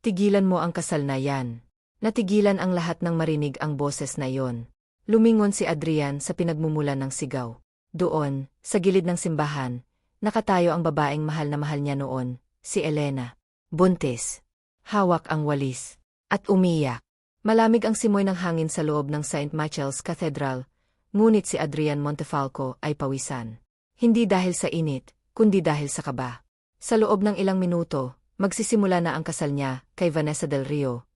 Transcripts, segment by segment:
Tigilan mo ang kasal na yan. Natigilan ang lahat ng marinig ang boses na yon. Lumingon si Adrian sa pinagmumulan ng sigaw. Doon, sa gilid ng simbahan, nakatayo ang babaeng mahal na mahal niya noon, si Elena. Buntis. Hawak ang walis. At umiyak. Malamig ang simoy ng hangin sa loob ng St. Michael's Cathedral, ngunit si Adrian Montefalco ay pawisan. Hindi dahil sa init, kundi dahil sa kaba. Sa loob ng ilang minuto, magsisimula na ang kasal niya kay Vanessa del Rio,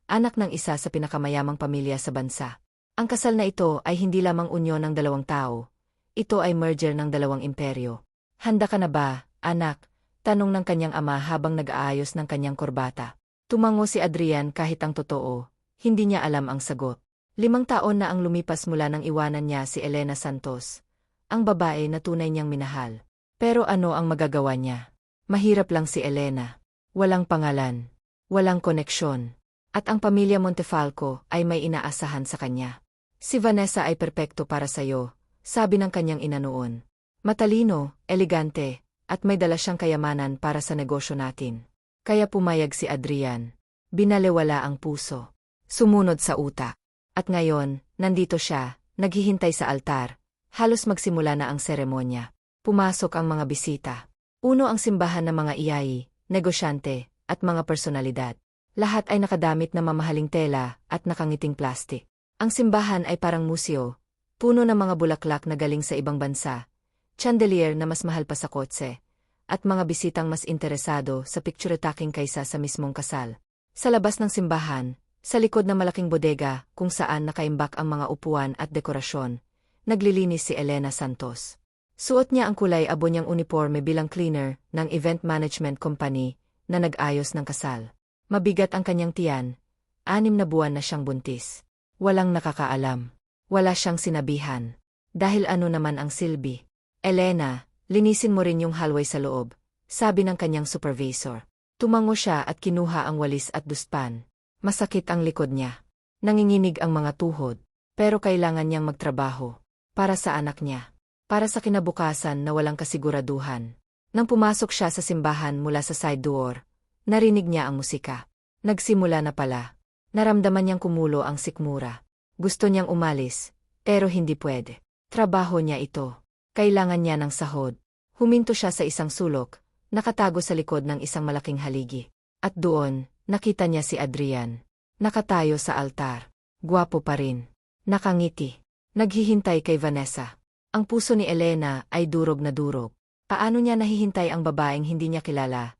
anak ng isa sa pinakamayamang pamilya sa bansa. Ang kasal na ito ay hindi lamang unyon ng dalawang tao. Ito ay merger ng dalawang imperyo. Handa ka na ba, anak? Tanong ng kanyang ama habang nag-aayos ng kanyang korbata. Tumango si Adrian kahit ang totoo, hindi niya alam ang sagot. 5 taon na ang lumipas mula nang iwanan niya si Elena Santos, ang babae na tunay niyang minahal. Pero ano ang magagawa niya? Mahirap lang si Elena. Walang pangalan, walang koneksyon. At ang pamilya Montefalco ay may inaasahan sa kanya. Si Vanessa ay perpekto para sa'yo, sabi ng kanyang ina noon. Matalino, elegante, at may dala siyang kayamanan para sa negosyo natin. Kaya pumayag si Adrian. Binalewala ang puso. Sumunod sa utak. At ngayon, nandito siya, naghihintay sa altar. Halos magsimula na ang seremonya. Pumasok ang mga bisita. Uno ang simbahan ng mga iyayi, negosyante, at mga personalidad. Lahat ay nakadamit na mamahaling tela at nakangiting plastik. Ang simbahan ay parang museo, puno ng mga bulaklak na galing sa ibang bansa, chandelier na mas mahal pa sa kotse, at mga bisitang mas interesado sa picture-taking kaysa sa mismong kasal. Sa labas ng simbahan, sa likod ng malaking bodega kung saan nakaimbak ang mga upuan at dekorasyon, naglilinis si Elena Santos. Suot niya ang kulay abo niyang uniforme bilang cleaner ng event management company na nag-ayos ng kasal. Mabigat ang kanyang tiyan, 6 na buwan na siyang buntis. Walang nakakaalam. Wala siyang sinabihan. Dahil ano naman ang silbi. Elena, linisin mo rin yung hallway sa loob, sabi ng kanyang supervisor. Tumango siya at kinuha ang walis at dustpan. Masakit ang likod niya. Nanginginig ang mga tuhod. Pero kailangan niyang magtrabaho. Para sa anak niya. Para sa kinabukasan na walang kasiguraduhan. Nang pumasok siya sa simbahan mula sa side door, narinig niya ang musika. Nagsimula na pala. Naramdaman niyang kumulo ang sikmura. Gusto niyang umalis, pero hindi pwede. Trabaho niya ito. Kailangan niya ng sahod. Huminto siya sa isang sulok, nakatago sa likod ng isang malaking haligi. At doon, nakita niya si Adrian. Nakatayo sa altar. Gwapo pa rin. Nakangiti. Naghihintay kay Vanessa. Ang puso ni Elena ay durog na durog. Paano niya nahihintay ang babaeng hindi niya kilala?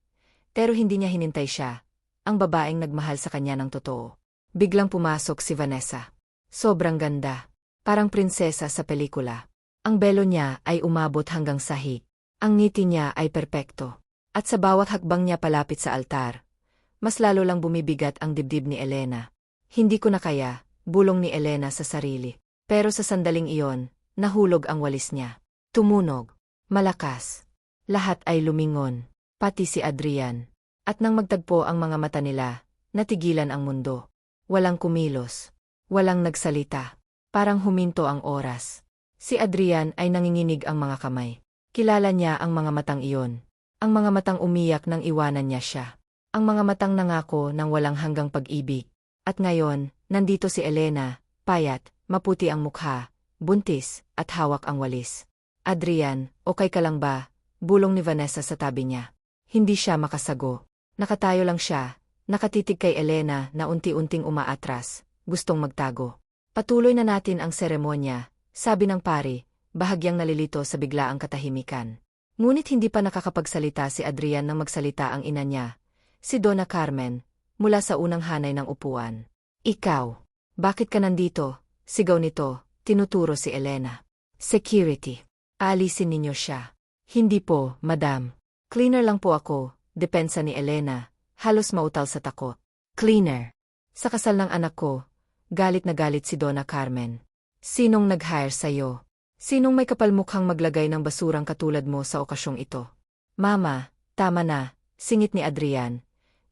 Pero hindi niya hinintay siya. Ang babaeng nagmahal sa kanya ng totoo. Biglang pumasok si Vanessa. Sobrang ganda. Parang prinsesa sa pelikula. Ang belo niya ay umabot hanggang sahig. Ang ngiti niya ay perpekto. At sa bawat hakbang niya palapit sa altar, mas lalo lang bumibigat ang dibdib ni Elena. Hindi ko na kaya, bulong ni Elena sa sarili. Pero sa sandaling iyon, nahulog ang walis niya. Tumunog. Malakas. Lahat ay lumingon. Pati si Adrian. At nang magtagpo ang mga mata nila, natigilan ang mundo. Walang kumilos. Walang nagsalita. Parang huminto ang oras. Si Adrian ay nanginginig ang mga kamay. Kilala niya ang mga matang iyon. Ang mga matang umiyak nang iwanan niya siya. Ang mga matang nangako ng walang hanggang pag-ibig. At ngayon, nandito si Elena, payat, maputi ang mukha, buntis, at hawak ang walis. Adrian, okay ka lang ba? Bulong ni Vanessa sa tabi niya. Hindi siya makasago. Nakatayo lang siya, nakatitig kay Elena na unti-unting umaatras, gustong magtago. Patuloy na natin ang seremonya, sabi ng pari, bahagyang nalilito sa biglaang katahimikan. Ngunit hindi pa nakakapagsalita si Adrian nang magsalita ang ina niya, si Donna Carmen, mula sa unang hanay ng upuan. Ikaw, bakit ka nandito? Sigaw nito, tinuturo si Elena. Security. Aalisin ninyo siya. Hindi po, madam. Cleaner lang po ako, depensa ni Elena, halos mautal sa takot. Cleaner. Sa kasal ng anak ko, galit na galit si Donna Carmen. Sinong nag-hire sa'yo? Sinong may kapalmukhang maglagay ng basurang katulad mo sa okasyong ito? Mama, tama na, singit ni Adrian.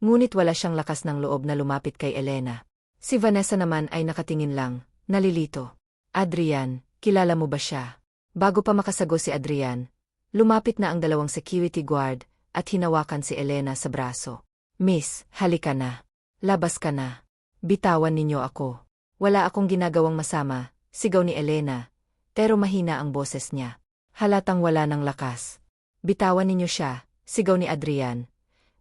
Ngunit wala siyang lakas ng loob na lumapit kay Elena. Si Vanessa naman ay nakatingin lang, nalilito. Adrian, kilala mo ba siya? Bago pa makasago si Adrian, lumapit na ang 2 security guard at hinawakan si Elena sa braso. Miss, halika na. Labas ka na. Bitawan ninyo ako. Wala akong ginagawang masama, sigaw ni Elena, pero mahina ang boses niya. Halatang wala ng lakas. Bitawan ninyo siya, sigaw ni Adrian.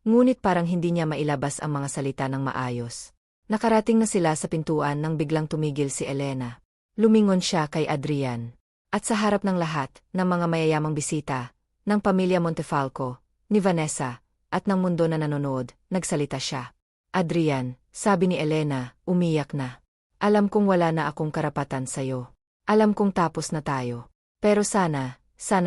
Ngunit parang hindi niya mailabas ang mga salita ng maayos. Nakarating na sila sa pintuan nang biglang tumigil si Elena. Lumingon siya kay Adrian. At sa harap ng lahat, ng mga mayayamang bisita, ng pamilya Montefalco, ni Vanessa, at ng mundo na nanonood, nagsalita siya. Adrian, sabi ni Elena, umiyak na. Alam kong wala na akong karapatan sa'yo. Alam kong tapos na tayo. Pero sana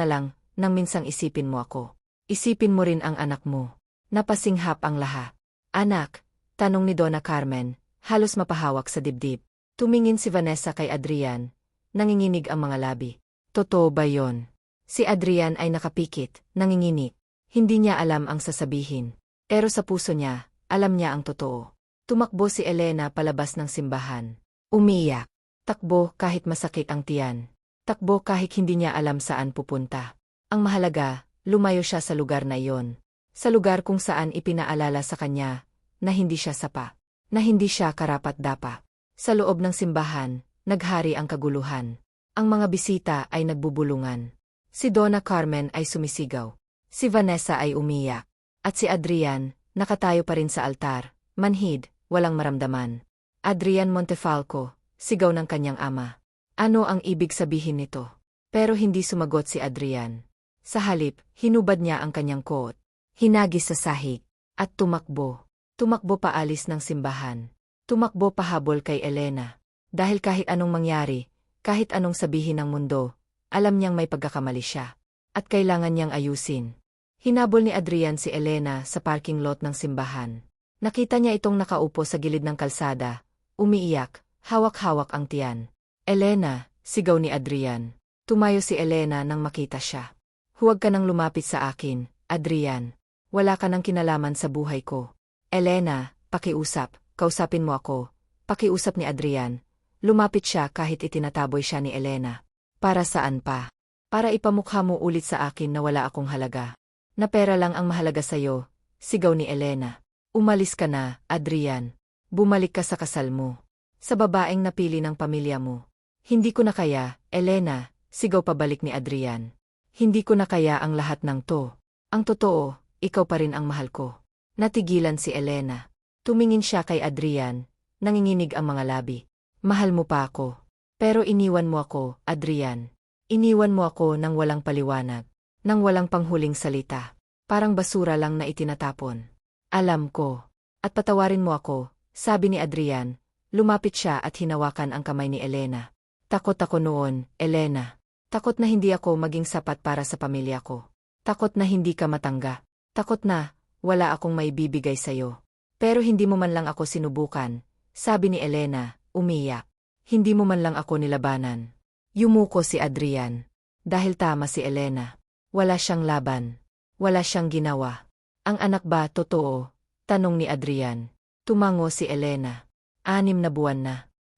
lang, nang minsang isipin mo ako. Isipin mo rin ang anak mo. Napasinghap ang lahat. Anak, tanong ni Donna Carmen, halos mapahawak sa dibdib. Tumingin si Vanessa kay Adrian. Nanginginig ang mga labi. Totoo ba yon? Si Adrian ay nakapikit, nanginginig. Hindi niya alam ang sasabihin. Pero sa puso niya, alam niya ang totoo. Tumakbo si Elena palabas ng simbahan. Umiyak. Takbo kahit masakit ang tiyan. Takbo kahit hindi niya alam saan pupunta. Ang mahalaga, lumayo siya sa lugar na iyon. Sa lugar kung saan ipinaalala sa kanya na hindi siya sapa. Na hindi siya karapat-dapat. Sa loob ng simbahan, naghari ang kaguluhan. Ang mga bisita ay nagbubulungan. Si Donna Carmen ay sumisigaw. Si Vanessa ay umiyak. At si Adrian, nakatayo pa rin sa altar, manhid, walang maramdaman. Adrian Montefalco, sigaw ng kanyang ama. Ano ang ibig sabihin nito? Pero hindi sumagot si Adrian. Sa halip, hinubad niya ang kanyang coat. Hinagis sa sahig. At tumakbo. Tumakbo paalis ng simbahan. Tumakbo pahabol kay Elena. Dahil kahit anong mangyari, kahit anong sabihin ng mundo, alam niyang may pagkakamali siya. At kailangan niyang ayusin. Hinabol ni Adrian si Elena sa parking lot ng simbahan. Nakita niya itong nakaupo sa gilid ng kalsada, umiiyak, hawak-hawak ang tiyan. Elena, sigaw ni Adrian. Tumayo si Elena nang makita siya. Huwag ka nang lumapit sa akin, Adrian. Wala ka nang kinalaman sa buhay ko. Elena, pakiusap, kausapin mo ako. Pakiusap ni Adrian. Lumapit siya kahit itinataboy siya ni Elena. Para saan pa? Para ipamukha mo ulit sa akin na wala akong halaga. Na pera lang ang mahalaga sa'yo, sigaw ni Elena. Umalis ka na, Adrian. Bumalik ka sa kasal mo. Sa babaeng napili ng pamilya mo. Hindi ko na kaya, Elena, sigaw pabalik ni Adrian. Hindi ko na kaya ang lahat ng to. Ang totoo, ikaw pa rin ang mahal ko. Natigilan si Elena. Tumingin siya kay Adrian, nanginginig ang mga labi. Mahal mo pa ako. Pero iniwan mo ako, Adrian. Iniwan mo ako nang walang paliwanag. Nang walang panghuling salita. Parang basura lang na itinatapon. Alam ko. At patawarin mo ako, sabi ni Adrian. Lumapit siya at hinawakan ang kamay ni Elena. Takot ako noon, Elena. Takot na hindi ako maging sapat para sa pamilya ko. Takot na hindi ka matangga. Takot na, wala akong maibibigay sa'yo. Pero hindi mo man lang ako sinubukan, sabi ni Elena, umiyak. Hindi mo man lang ako nilabanan. Yumuko si Adrian. Dahil tama si Elena. Wala siyang laban. Wala siyang ginawa. Ang anak ba totoo? Tanong ni Adrian. Tumango si Elena. 6 na buwan na.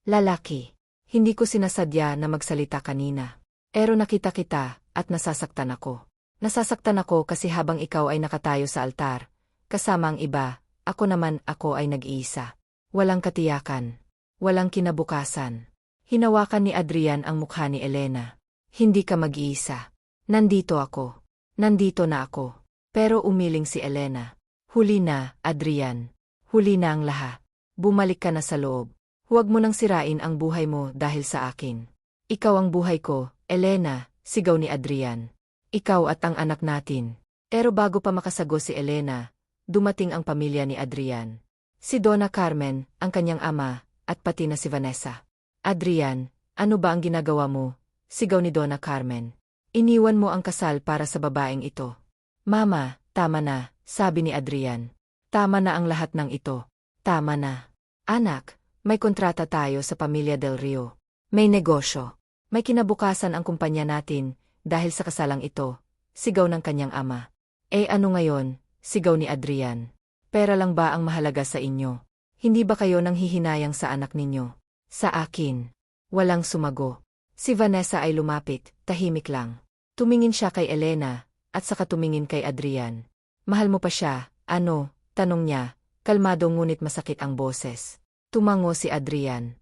Lalaki. Hindi ko sinasadya na magsalita kanina. Pero nakita kita at nasasaktan ako. Nasasaktan ako kasi habang ikaw ay nakatayo sa altar, kasama ang iba, ako ay nag-iisa. Walang katiyakan. Walang kinabukasan. Hinawakan ni Adrian ang mukha ni Elena. Hindi ka mag-iisa. Nandito ako. Nandito na ako. Pero umiling si Elena. Huli na, Adrian. Huli na ang lahat. Bumalik ka na sa loob. Huwag mo nang sirain ang buhay mo dahil sa akin. Ikaw ang buhay ko, Elena, sigaw ni Adrian. Ikaw at ang anak natin. Pero bago pa makasago si Elena, dumating ang pamilya ni Adrian. Si Donna Carmen, ang kanyang ama, at pati na si Vanessa. Adrian, ano ba ang ginagawa mo? Sigaw ni Donna Carmen. Iniwan mo ang kasal para sa babaeng ito. Mama, tama na, sabi ni Adrian. Tama na ang lahat ng ito. Tama na. Anak, may kontrata tayo sa pamilya Del Rio. May negosyo. May kinabukasan ang kumpanya natin, dahil sa kasalang ito, sigaw ng kanyang ama. Ano ngayon, sigaw ni Adrian. Pera lang ba ang mahalaga sa inyo? Hindi ba kayo nang hihinayang sa anak ninyo? Sa akin. Walang sumago. Si Vanessa ay lumapit, tahimik lang. Tumingin siya kay Elena, at saka tumingin kay Adrian. Mahal mo pa siya, ano? Tanong niya, kalmado ngunit masakit ang boses. Tumango si Adrian.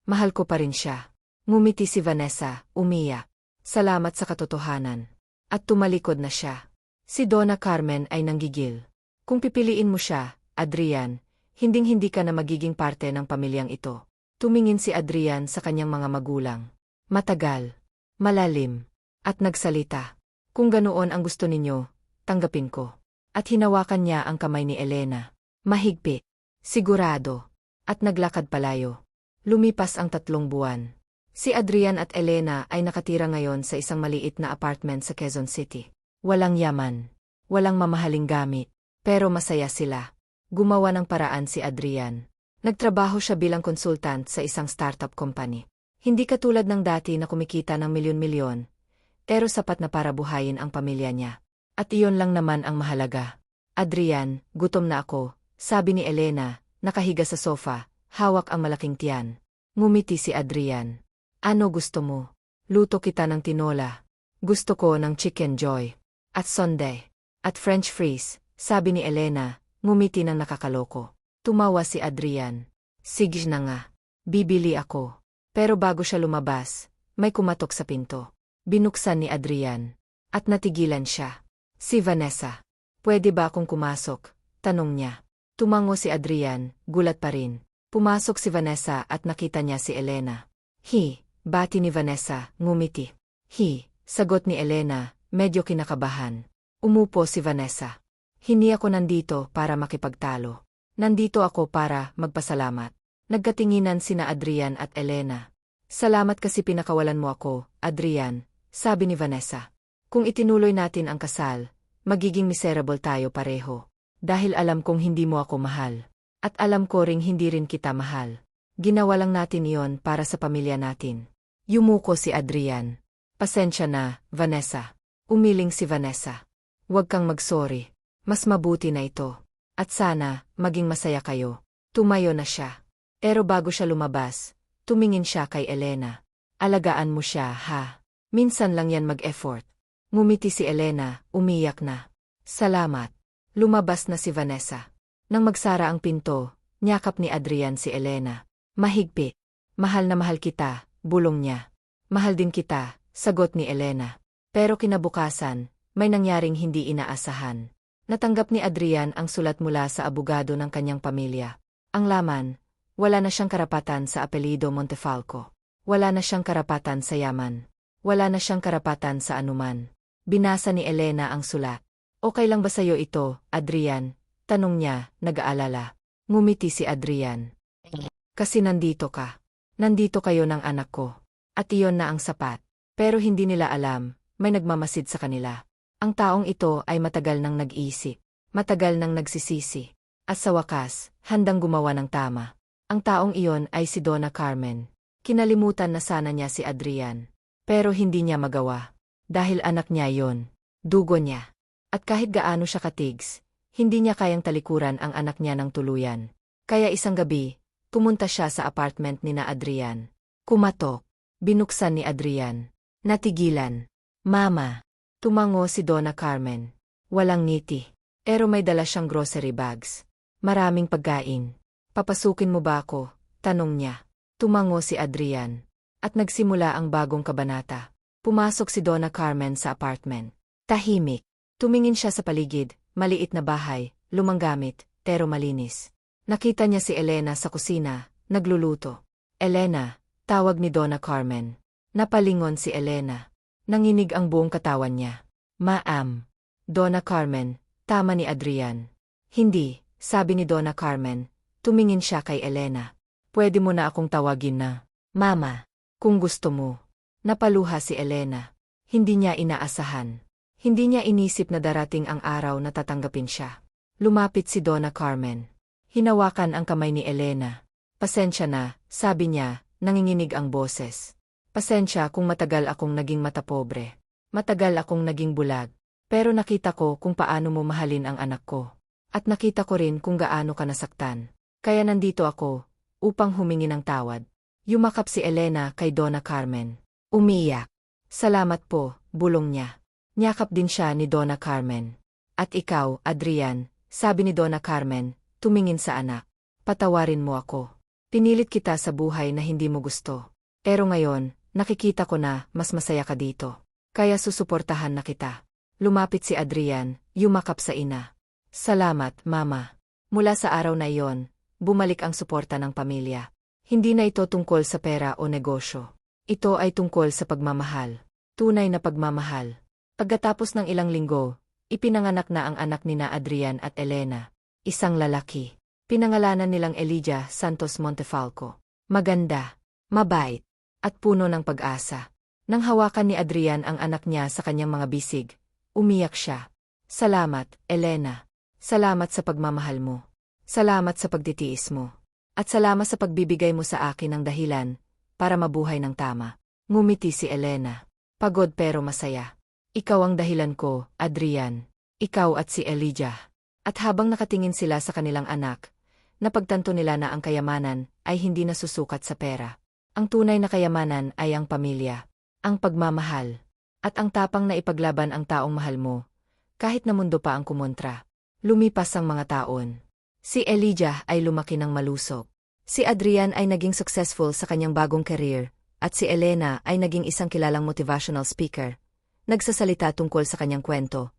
Mahal ko pa rin siya. Ngumiti si Vanessa, umiyak. Salamat sa katotohanan. At tumalikod na siya. Si Donna Carmen ay nanggigil. Kung pipiliin mo siya, Adrian, hinding-hindi ka na magiging parte ng pamilyang ito. Tumingin si Adrian sa kanyang mga magulang. Matagal, malalim, at nagsalita. Kung ganoon ang gusto ninyo, tanggapin ko. At hinawakan niya ang kamay ni Elena. Mahigpit, sigurado, at naglakad palayo. Lumipas ang 3 buwan. Si Adrian at Elena ay nakatira ngayon sa isang maliit na apartment sa Quezon City. Walang yaman, walang mamahaling gamit, pero masaya sila. Gumawa ng paraan si Adrian. Nagtrabaho siya bilang consultant sa isang startup company. Hindi katulad ng dati na kumikita ng milyon-milyon, pero sapat na para buhayin ang pamilya niya. At iyon lang naman ang mahalaga. Adrian, gutom na ako, sabi ni Elena, nakahiga sa sofa, hawak ang malaking tiyan. Ngumiti si Adrian. Ano gusto mo? Luto kita ng tinola. Gusto ko ng chicken joy. At sundae. At French fries, sabi ni Elena, ngumiti ng nakakaloko. Tumawa si Adrian. Sige na nga. Bibili ako. Pero bago siya lumabas, may kumatok sa pinto. Binuksan ni Adrian. At natigilan siya. Si Vanessa. Pwede ba akong kumasok? Tanong niya. Tumango si Adrian, gulat pa rin. Pumasok si Vanessa at nakita niya si Elena. Bati ni Vanessa, ngumiti. Sagot ni Elena, medyo kinakabahan. Umupo si Vanessa. Hindi ako nandito para makipagtalo. Nandito ako para magpasalamat. Nagkatinginan sina Adrian at Elena. Salamat kasi pinakawalan mo ako, Adrian, sabi ni Vanessa. Kung itinuloy natin ang kasal, magiging miserable tayo pareho. Dahil alam kong hindi mo ako mahal. At alam ko ring hindi rin kita mahal. Ginawa lang natin iyon para sa pamilya natin. Yumuko si Adrian. Pasensya na, Vanessa. Umiling si Vanessa. Huwag kang magsorry. Mas mabuti na ito. At sana, maging masaya kayo. Tumayo na siya. Pero bago siya lumabas, tumingin siya kay Elena. Alagaan mo siya, ha? Minsan lang yan mag-effort. Ngumiti si Elena, umiyak na. Salamat. Lumabas na si Vanessa. Nang magsara ang pinto, niyakap ni Adrian si Elena. Mahigpit. Mahal na mahal kita, bulong niya. Mahal din kita, sagot ni Elena. Pero kinabukasan, may nangyaring hindi inaasahan. Natanggap ni Adrian ang sulat mula sa abogado ng kanyang pamilya. Ang laman, wala na siyang karapatan sa apelyido Montefalco. Wala na siyang karapatan sa yaman. Wala na siyang karapatan sa anuman. Binasa ni Elena ang sulat. Okay lang ba sa'yo ito, Adrian? Tanong niya, nag-aalala. Ngumiti si Adrian. Kasi nandito ka. Nandito kayo ng anak ko. At iyon na ang sapat. Pero hindi nila alam, may nagmamasid sa kanila. Ang taong ito ay matagal nang nag-iisip. Matagal nang nagsisisi. At sa wakas, handang gumawa ng tama. Ang taong iyon ay si Donna Carmen. Kinalimutan na sana niya si Adrian. Pero hindi niya magawa. Dahil anak niya yon. Dugo niya. At kahit gaano siya katigs, hindi niya kayang talikuran ang anak niya ng tuluyan. Kaya isang gabi, pumunta siya sa apartment ni na Adrian. Kumatok. Binuksan ni Adrian. Natigilan. Mama. Tumango si Donna Carmen. Walang ngiti. Pero may dala siyang grocery bags. Maraming pagkain. Papasukin mo ba ako? Tanong niya. Tumango si Adrian. At nagsimula ang bagong kabanata. Pumasok si Donna Carmen sa apartment. Tahimik. Tumingin siya sa paligid. Maliit na bahay, lumang gamit, pero malinis. Nakita niya si Elena sa kusina, nagluluto. Elena, tawag ni Donna Carmen. Napalingon si Elena. Nanginig ang buong katawan niya. Ma'am. Donna Carmen, tama ni Adrian. Hindi, sabi ni Donna Carmen. Tumingin siya kay Elena. Pwede mo na akong tawagin na Mama, kung gusto mo. Napaluha si Elena. Hindi niya inaasahan. Hindi niya inisip na darating ang araw na tatanggapin siya. Lumapit si Donna Carmen. Hinawakan ang kamay ni Elena. Pasensya na, sabi niya, nanginginig ang boses. Pasensya kung matagal akong naging matapobre. Matagal akong naging bulag. Pero nakita ko kung paano mo mahalin ang anak ko. At nakita ko rin kung gaano ka nasaktan. Kaya nandito ako, upang humingi ng tawad. Yumakap si Elena kay Donna Carmen. Umiyak. Salamat po, bulong niya. Niyakap din siya ni Donna Carmen. At ikaw, Adrian, sabi ni Donna Carmen, tumingin sa anak. Patawarin mo ako. Pinilit kita sa buhay na hindi mo gusto. Pero ngayon, nakikita ko na mas masaya ka dito. Kaya susuportahan na kita. Lumapit si Adrian, yumakap sa ina. Salamat, Mama. Mula sa araw na iyon, bumalik ang suporta ng pamilya. Hindi na ito tungkol sa pera o negosyo. Ito ay tungkol sa pagmamahal. Tunay na pagmamahal. Pagkatapos ng ilang linggo, ipinanganak na ang anak nina Adrian at Elena. Isang lalaki. Pinangalanan nilang Elijah Santos Montefalco. Maganda, mabait, at puno ng pag-asa. Nang hawakan ni Adrian ang anak niya sa kanyang mga bisig, umiyak siya. Salamat, Elena. Salamat sa pagmamahal mo. Salamat sa pagtitiis mo. At salamat sa pagbibigay mo sa akin ng dahilan para mabuhay ng tama. Ngumiti si Elena. Pagod pero masaya. Ikaw ang dahilan ko, Adrian. Ikaw at si Elijah. At habang nakatingin sila sa kanilang anak, napagtanto nila na ang kayamanan ay hindi nasusukat sa pera. Ang tunay na kayamanan ay ang pamilya, ang pagmamahal, at ang tapang na ipaglaban ang taong mahal mo, kahit na mundo pa ang kumontra. Lumipas ang mga taon. Si Elijah ay lumaki ng malusog. Si Adrian ay naging successful sa kanyang bagong career, at si Elena ay naging isang kilalang motivational speaker. Nagsasalita tungkol sa kanyang kwento,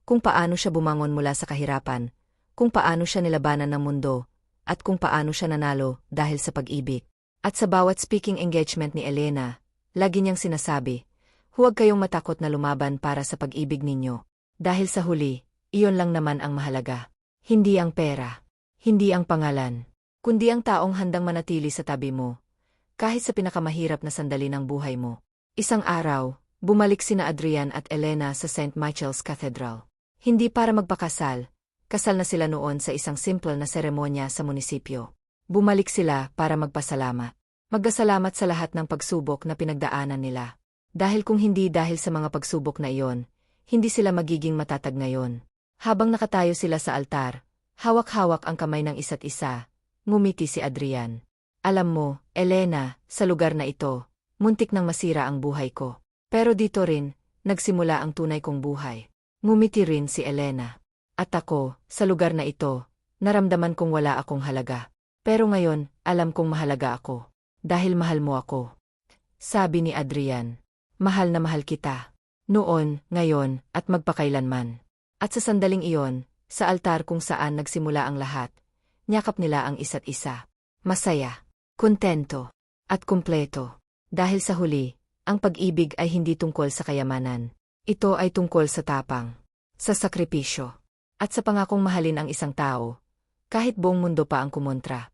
kung paano siya bumangon mula sa kahirapan, kung paano siya nilabanan ng mundo, at kung paano siya nanalo dahil sa pag-ibig. At sa bawat speaking engagement ni Elena, lagi niyang sinasabi, huwag kayong matakot na lumaban para sa pag-ibig ninyo. Dahil sa huli, iyon lang naman ang mahalaga. Hindi ang pera, hindi ang pangalan, kundi ang taong handang manatili sa tabi mo, kahit sa pinakamahirap na sandali ng buhay mo. Isang araw, bumalik sina Adrian at Elena sa St. Michael's Cathedral. Hindi para magpakasal, kasal na sila noon sa isang simple na seremonya sa munisipyo. Bumalik sila para magpasalamat. Magdasalamat sa lahat ng pagsubok na pinagdaanan nila. Dahil kung hindi dahil sa mga pagsubok na iyon, hindi sila magiging matatag ngayon. Habang nakatayo sila sa altar, hawak-hawak ang kamay ng isa't isa, ngumiti si Adrian. Alam mo, Elena, sa lugar na ito, muntik nang masira ang buhay ko. Pero dito rin, nagsimula ang tunay kong buhay. Ngumiti rin si Elena. At ako, sa lugar na ito, naramdaman kong wala akong halaga. Pero ngayon, alam kong mahalaga ako. Dahil mahal mo ako. Sabi ni Adrian. Mahal na mahal kita. Noon, ngayon, at magpakailanman. At sa sandaling iyon, sa altar kung saan nagsimula ang lahat, niyakap nila ang isa't isa. Masaya, kontento, at kumpleto. Dahil sa huli, ang pag-ibig ay hindi tungkol sa kayamanan. Ito ay tungkol sa tapang, sa sakripisyo, at sa pangakong mahalin ang isang tao, kahit buong mundo pa ang kumontra.